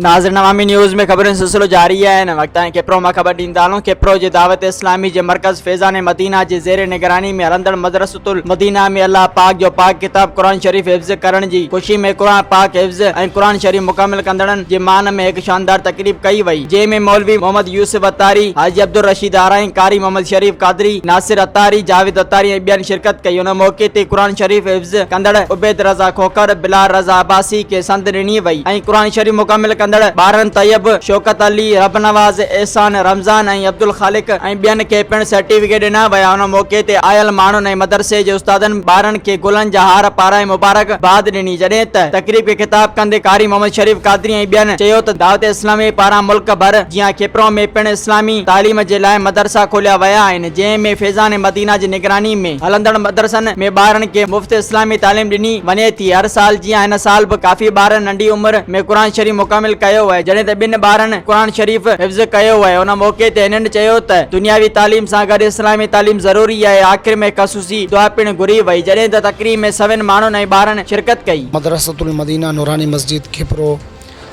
नाज़रीन अवामी न्यूज़ में खबरें सिलसिलो जारी है। वक्त है केप्रो मां खबर ॾींदालूं। केप्रो जे दावत इस्लामी जे मरकज़ फैज़ान मदीना जे ज़ेर निगरानी में हलंदड़ मदरसतुल मदीना में अल्लाह पाक जो पाक किताब कुरान शरीफ हिफ्ज़ करण जी खुशी में कुरान पाक हिफ्ज़ ऐं कुरान शरीफ मुकम्मल कंदड़नि जे मान में एक शानदार तकरीब कई वई, जंहिंमें मौलवी मोहम्मद यूसुफ अतारी, हाजी अब्दुल रशीद आराई, कारी मोहम्मद शरीफ कादरी, नासिर अतारी, जावेद अतारी ऐं ॿियनि शिरकत कई। उन मौके ते कुरान शरीफ हिफ्ज़ कंदड़ उबैद रज़ा खोकर, बिलाल रज़ा अब्बासी के संद ॾिनी वई ऐं कुरान शरीफ मुकम्मल कंदड़ ॿारनि तैयब, शौकत अली, रब नवाज़, एहसान, रमज़ान ऐं अब्दुल ख़ालिक ऐं ॿियनि खे पिणु सर्टिफिकेट ॾिना विया। उन मौके ते आयल माण्हुनि ऐं मदरसे जे उस्तादनि ॿारनि खे गुलनि जा हार पाराए मुबारकबाद ॾिनी। जॾहिं त तक़रीब खे ख़िताब कंदे कारी मोहम्मद शरीफ कादरी ऐं ॿियनि चयो त दावत इस्लामी पारां मुल्क भर जीअं केप्रो में पिणु इस्लामी तालीम जे लाइ मदरसा खोलिया विया आहिनि, जंहिं में फैज़ान मदीना जी निगरानी में हलंदड़ मदरसनि में ॿारनि खे मुफ़्त इस्लामी तालीम ॾिनी वञे थी। हर साल जीअं हिन साल बि काफ़ी ॿार नंढी उमिरि में कुरान शरीफ मुकम्मल कयो आहे, जॾहिं त ॿिनि ॿारनि कुरान शरीफ हिफ्ज़ कयो आहे। उन मौके ते हिननि चयो त दुनियावी तालीम सां गॾु इस्लामी तालीम ज़रूरी आहे। आख़िर में ख़ुसूसी दुआ पिणु घुरी वई, जॾहिं त तक़रीब में सभिनि माण्हुनि ऐं ॿारनि शिरकत कई। मदरसतुल मदीना नूरानी मस्जिद केप्रो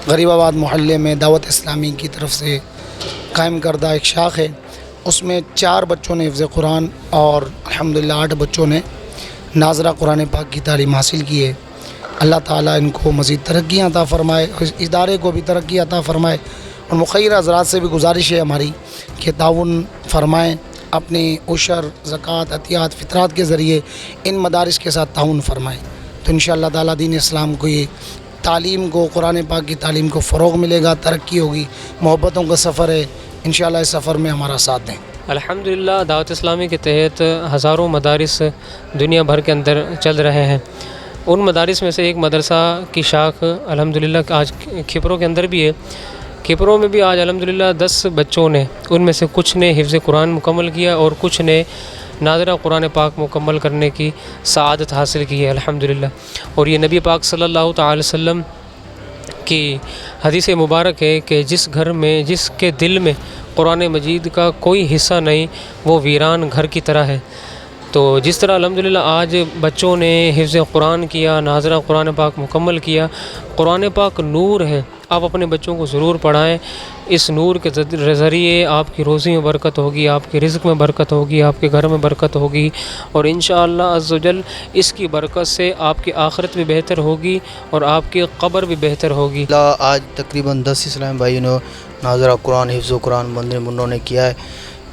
गरीबाबाद मोहल्ले में दावत इस्लामी की तरफ से कायम करदा एक शाख है, उसमें 4 बच्चों ने हिफ्ज़ कुरान और अल्हम्दुलिल्लाह 8 बच्चों ने नाज़रा कुरान पाक की तालीम हासिल की है। अल्लाह ताला इनको मज़ीद तरक्की अता फ़रमाए, इस इदारे को भी तरक्की अता फ़रमाए। और मुख़य्यर हज़रात से भी गुजारिश है हमारी कि ताउन फ़रमाएँ, अपनी उशर, ज़कात, अतियात, फ़ितरात के ज़रिए इन मदारिस के साथ ताउन फ़रमाएँ, तो इंशाअल्लाह ताला दीन इस्लाम को ये तालीम को, कुरान पाक की तालीम को फ़रोग़ मिलेगा, तरक्की होगी। मोहब्बतों का सफ़र है, इंशाअल्लाह इस सफ़र में हमारा साथ दें। अल्हम्दुलिल्लाह दावत इस्लामी के तहत हज़ारों मदारिस दुनिया भर के अंदर चल रहे हैं। उन मदारिस में से एक मदरसा की शाख अल्हम्दुलिल्लाह आज केप्रो के अंदर भी है। केप्रो में भी आज अल्हम्दुलिल्लाह 10 बच्चों ने, उनमें से कुछ ने हिफ्ज़ कुरान मुकम्मल किया और कुछ ने नाज़रा कुरान पाक मुकम्मल करने की सआदत हासिल की है अल्हम्दुलिल्लाह। और ये नबी पाक सल्लल्लाहु अलैहि वसल्लम की हदीस मुबारक है कि जिस घर में, जिसके दिल में कुरान मजीद का कोई हिस्सा नहीं, वो वीरान घर की तरह है। तो जिस तरह अल्हम्दुलिल्लाह आज बच्चों ने हिफ्ज़ कुरान किया, नाज़रा कुरान पाक मुकम्मल किया, कुरान पाक नूर है, आप अपने बच्चों को ज़रूर पढ़ाएं। इस नूर के ज़रिए आपकी रोज़ी में बरकत होगी, आपके रिज़्क़ में बरकत होगी, आपके घर में बरकत होगी और इंशाअल्लाह अज़्ज़ व जल इसकी बरकत से आपकी आखिरत भी बेहतर होगी और आपकी क़ब्र भी बेहतर होगी। आज तकरीबन 10 इस्लामी भाइयों ने नाज़रा कुरान, हिफ्ज़ कुरान मुन्नों ने किया है।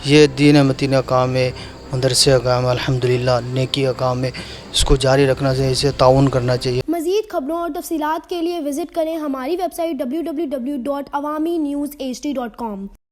ये दीन मतीना काम है, मदरसे का काम है, अल्हम्दुलिल्लाह नेकी का काम है, इसको जारी रखना चाहिए, इसे ताउन करना चाहिए। मज़ीद खबरों और तफ़सीलात के लिए विज़िट करें हमारी वेबसाइट www.awamiNewsHD.com।